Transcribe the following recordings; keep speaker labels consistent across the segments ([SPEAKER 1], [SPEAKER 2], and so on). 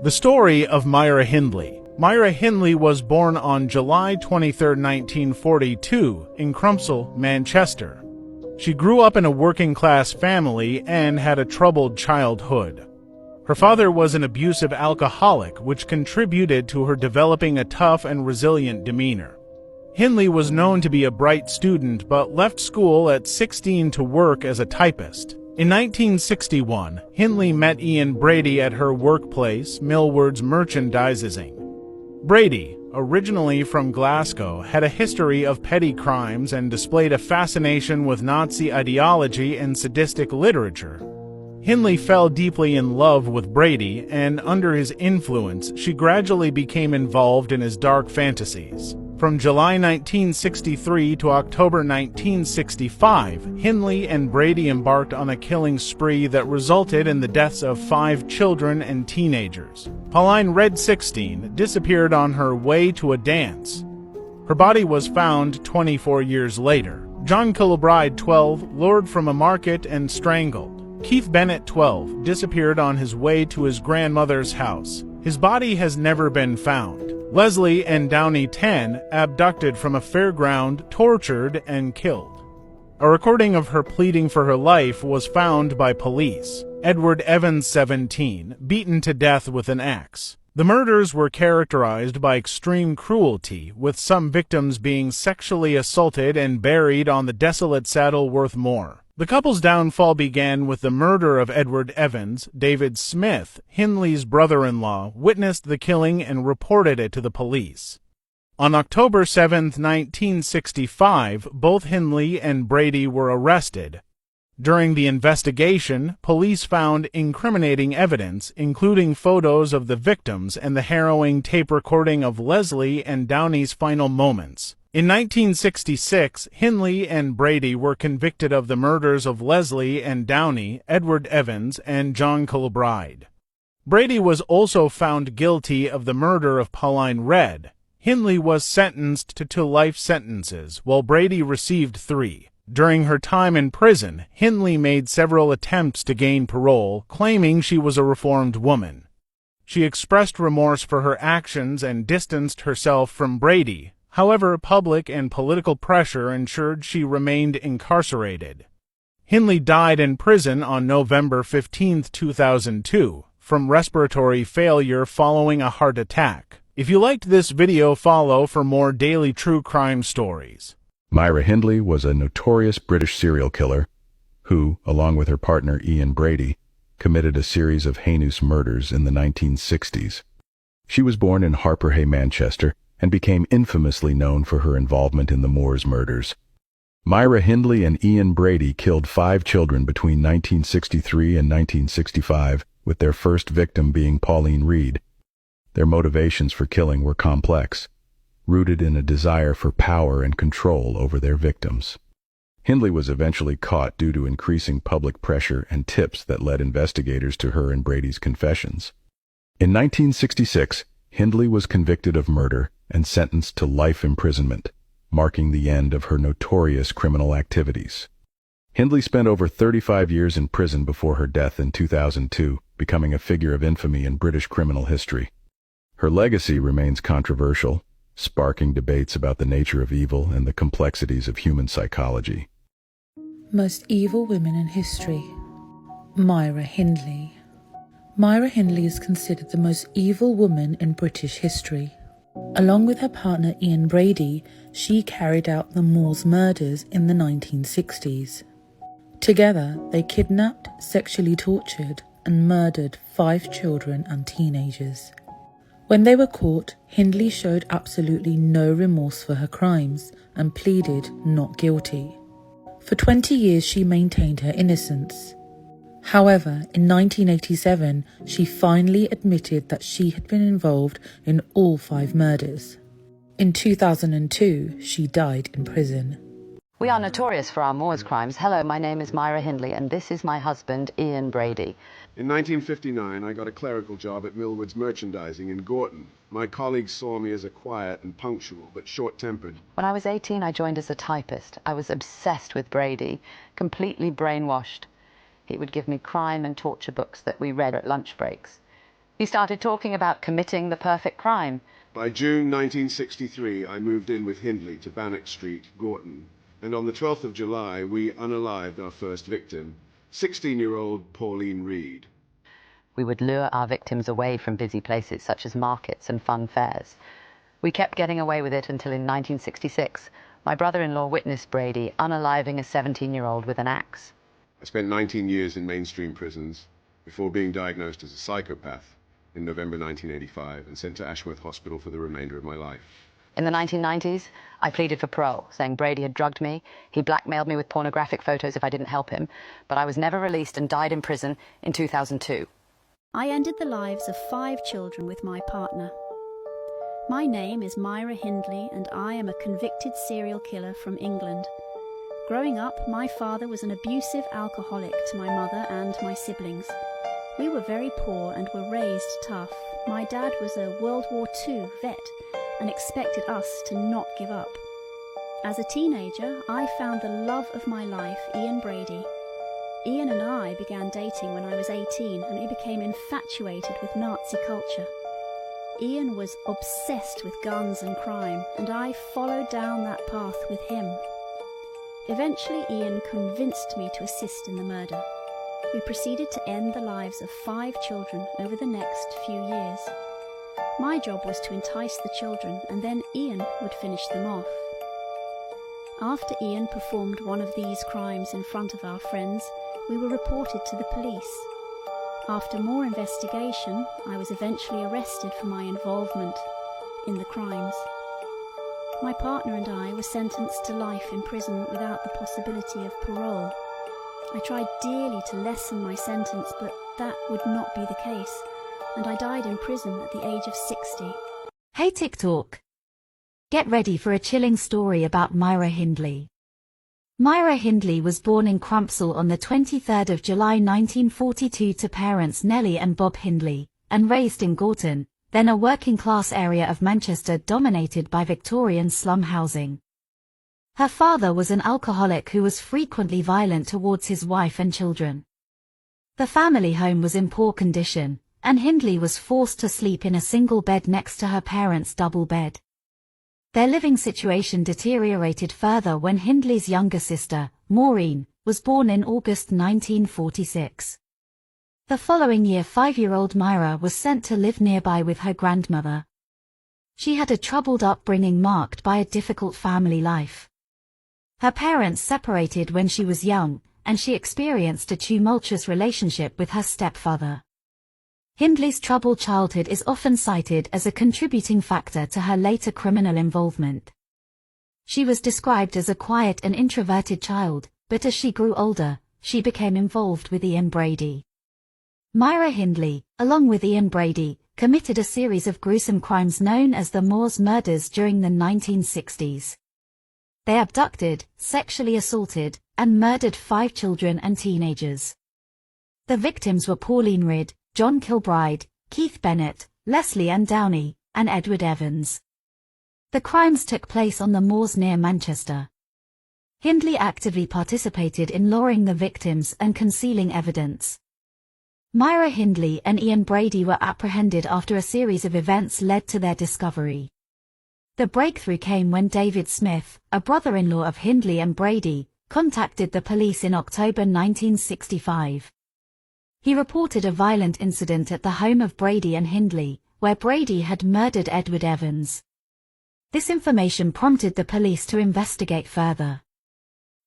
[SPEAKER 1] The story of Myra Hindley. Myra Hindley was born on July 23, 1942, in Crumpsall, Manchester. She grew up in a working-class family and had a troubled childhood. Her father was an abusive alcoholic, which contributed to her developing a tough and resilient demeanor. Hindley was known to be a bright student, but left school at 16 to work as a typist. In 1961, Hindley met Ian Brady at her workplace, Millward's Merchandising. Brady, originally from Glasgow, had a history of petty crimes and displayed a fascination with Nazi ideology and sadistic literature. Hindley fell deeply in love with Brady, and under his influence, she gradually became involved in his dark fantasies. From July 1963 to October 1965, Hindley and Brady embarked on a killing spree that resulted in the deaths of 5 children and teenagers. Pauline Red, 16, disappeared on her way to a dance. Her body was found 24 years later. John Kilbride, 12, lured from a market and strangled. Keith Bennett, 12, disappeared on his way to his grandmother's house. His body has never been found. Leslie and Downey, 10, abducted from a fairground, tortured, and killed. A recording of her pleading for her life was found by police. Edward Evans, 17, beaten to death with an axe. The murders were characterized by extreme cruelty, with some victims being sexually assaulted and buried on the desolate Saddleworth Moor. The couple's downfall began with the murder of Edward Evans. David Smith, Hindley's brother-in-law, witnessed the killing and reported it to the police. On October 7, 1965, both Hindley and Brady were arrested. During the investigation, police found incriminating evidence, including photos of the victims and the harrowing tape recording of Leslie and Downey's final moments. In 1966, Hindley and Brady were convicted of the murders of Leslie and Downey, Edward Evans, and John Kilbride. Brady was also found guilty of the murder of Pauline Red. Hindley was sentenced to 2 life sentences, while Brady received 3. During her time in prison, Hindley made several attempts to gain parole, claiming she was a reformed woman. She expressed remorse for her actions and distanced herself from Brady. However, public and political pressure ensured she remained incarcerated. Hindley died in prison on November 15, 2002, from respiratory failure following a heart attack. If you liked this video, follow for more daily true crime stories.
[SPEAKER 2] Myra Hindley was a notorious British serial killer who, along with her partner Ian Brady, committed a series of heinous murders in the 1960s. She was born in Harperhay, Manchester, and became infamously known for her involvement in the Moors murders. Myra Hindley and Ian Brady killed 5 children between 1963 and 1965, with their first victim being Pauline Reed. Their motivations for killing were complex, rooted in a desire for power and control over their victims. Hindley was eventually caught due to increasing public pressure and tips that led investigators to her and Brady's confessions. In 1966, Hindley was convicted of murder and sentenced to life imprisonment, marking the end of her notorious criminal activities. Hindley spent over 35 years in prison before her death in 2002, becoming a figure of infamy in British criminal history. Her legacy remains controversial, sparking debates about the nature of evil and the complexities of human psychology.
[SPEAKER 3] Most evil women in history. Myra Hindley. Myra Hindley is considered the most evil woman in British history. Along with her partner Ian Brady, she carried out the Moors murders in the 1960s. Together, they kidnapped, sexually tortured, and murdered 5 children and teenagers. When they were caught, Hindley showed absolutely no remorse for her crimes and pleaded not guilty. For 20 years, she maintained her innocence. However, in 1987, she finally admitted that she had been involved in all 5 murders. In 2002, she died in prison.
[SPEAKER 4] We are notorious for our Moors crimes. Hello, my name is Myra Hindley, and this is my husband, Ian Brady.
[SPEAKER 5] In 1959, I got a clerical job at Millward's Merchandising in Gorton. My colleagues saw me as a quiet and punctual, but short-tempered.
[SPEAKER 4] When I was 18, I joined as a typist. I was obsessed with Brady, completely brainwashed. He would give me crime and torture books that we read at lunch breaks. He started talking about committing the perfect crime.
[SPEAKER 5] By June 1963, I moved in with Hindley to Bannock Street, Gorton, and on the 12th of July, we unalived our first victim, 16-year-old Pauline Reed.
[SPEAKER 4] We would lure our victims away from busy places such as markets and fun fairs. We kept getting away with it until in 1966, my brother-in-law witnessed Brady unaliving a 17-year-old with an axe.
[SPEAKER 5] I spent 19 years in mainstream prisons before being diagnosed as a psychopath in November 1985 and sent to Ashworth Hospital for the remainder of my life.
[SPEAKER 4] In the 1990s, I pleaded for parole, saying Brady had drugged me, he blackmailed me with pornographic photos if I didn't help him, but I was never released and died in prison in 2002.
[SPEAKER 6] I ended the lives of 5 children with my partner. My name is Myra Hindley and I am a convicted serial killer from England. Growing up, my father was an abusive alcoholic to my mother and my siblings. We were very poor and were raised tough. My dad was a World War II vet and expected us to not give up. As a teenager, I found the love of my life, Ian Brady. Ian and I began dating when I was 18 and we became infatuated with Nazi culture. Ian was obsessed with guns and crime and I followed down that path with him. Eventually, Ian convinced me to assist in the murder. We proceeded to end the lives of 5 children over the next few years. My job was to entice the children and then Ian would finish them off. After Ian performed one of these crimes in front of our friends, we were reported to the police. After more investigation, I was eventually arrested for my involvement in the crimes. My partner and I were sentenced to life in prison without the possibility of parole. I tried dearly to lessen my sentence, but that would not be the case, and I died in prison at the age of 60.
[SPEAKER 7] Hey TikTok! Get ready for a chilling story about Myra Hindley. Myra Hindley was born in Crumpsall on the 23rd of July 1942 to parents Nellie and Bob Hindley, and raised in Gorton, then a working-class area of Manchester dominated by Victorian slum housing. Her father was an alcoholic who was frequently violent towards his wife and children. The family home was in poor condition, and Hindley was forced to sleep in a single bed next to her parents' double bed. Their living situation deteriorated further when Hindley's younger sister, Maureen, was born in August 1946. The following year 5-year-old Myra was sent to live nearby with her grandmother. She had a troubled upbringing marked by a difficult family life. Her parents separated when she was young, and she experienced a tumultuous relationship with her stepfather. Hindley's troubled childhood is often cited as a contributing factor to her later criminal involvement. She was described as a quiet and introverted child, but as she grew older, she became involved with Ian Brady. Myra Hindley, along with Ian Brady, committed a series of gruesome crimes known as the Moors murders during the 1960s. They abducted, sexually assaulted, and murdered 5 children and teenagers. The victims were Pauline Reed, John Kilbride, Keith Bennett, Leslie Ann Downey, and Edward Evans. The crimes took place on the moors near Manchester. Hindley actively participated in luring the victims and concealing evidence. Myra Hindley and Ian Brady were apprehended after a series of events led to their discovery. The breakthrough came when David Smith, a brother-in-law of Hindley and Brady, contacted the police in October 1965. He reported a violent incident at the home of Brady and Hindley, where Brady had murdered Edward Evans. This information prompted the police to investigate further.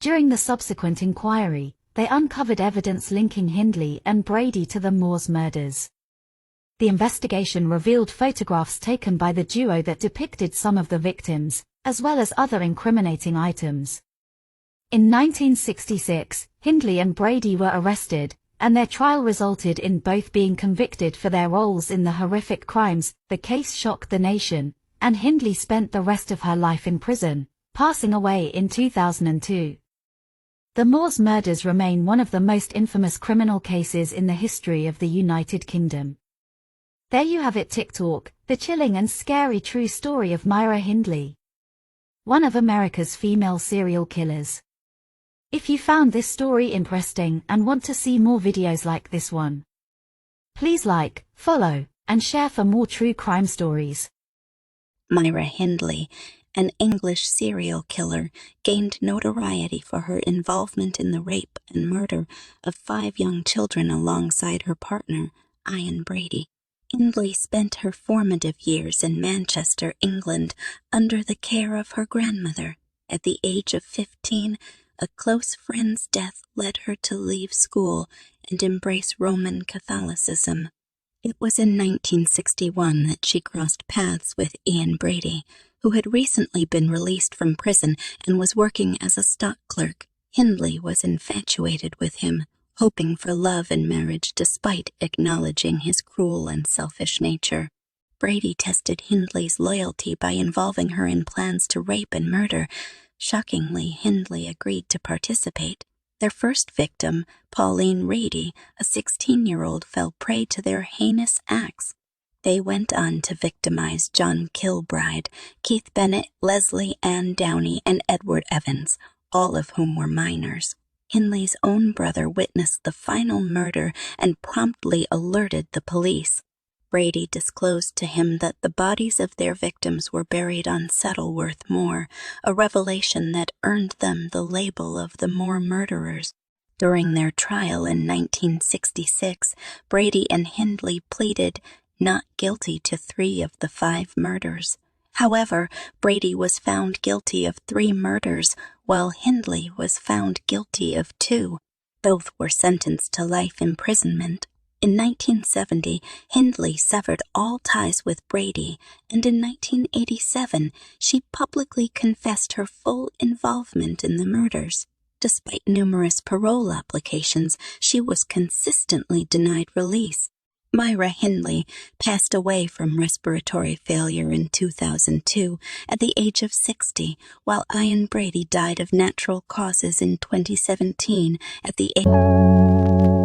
[SPEAKER 7] During the subsequent inquiry, they uncovered evidence linking Hindley and Brady to the Moors murders. The investigation revealed photographs taken by the duo that depicted some of the victims, as well as other incriminating items. In 1966, Hindley and Brady were arrested, and their trial resulted in both being convicted for their roles in the horrific crimes. The case shocked the nation, and Hindley spent the rest of her life in prison, passing away in 2002. The Moors murders remain one of the most infamous criminal cases in the history of the United Kingdom. There you have it TikTok, the chilling and scary true story of Myra Hindley, one of America's female serial killers. If you found this story interesting and want to see more videos like this one, please like, follow, and share for more true crime stories.
[SPEAKER 8] Myra Hindley, an English serial killer, gained notoriety for her involvement in the rape and murder of 5 young children alongside her partner, Ian Brady. Hindley spent her formative years in Manchester, England, under the care of her grandmother. At the age of 15, a close friend's death led her to leave school and embrace Roman Catholicism. It was in 1961 that she crossed paths with Ian Brady, who had recently been released from prison and was working as a stock clerk. Hindley was infatuated with him, hoping for love and marriage despite acknowledging his cruel and selfish nature. Brady tested Hindley's loyalty by involving her in plans to rape and murder. Shockingly, Hindley agreed to participate. Their first victim, Pauline Rady, a 16-year-old, fell prey to their heinous acts. They went on to victimize John Kilbride, Keith Bennett, Leslie Ann Downey, and Edward Evans, all of whom were minors. Hindley's own brother witnessed the final murder and promptly alerted the police. Brady disclosed to him that the bodies of their victims were buried on Settleworth Moor, a revelation that earned them the label of the Moor murderers. During their trial in 1966, Brady and Hindley pleaded not guilty to 3 of the 5 murders. However, Brady was found guilty of 3 murders, while Hindley was found guilty of 2. Both were sentenced to life imprisonment. In 1970, Hindley severed all ties with Brady, and in 1987, she publicly confessed her full involvement in the murders. Despite numerous parole applications, she was consistently denied release. Myra Hindley passed away from respiratory failure in 2002 at the age of 60, while Ian Brady died of natural causes in 2017 at the age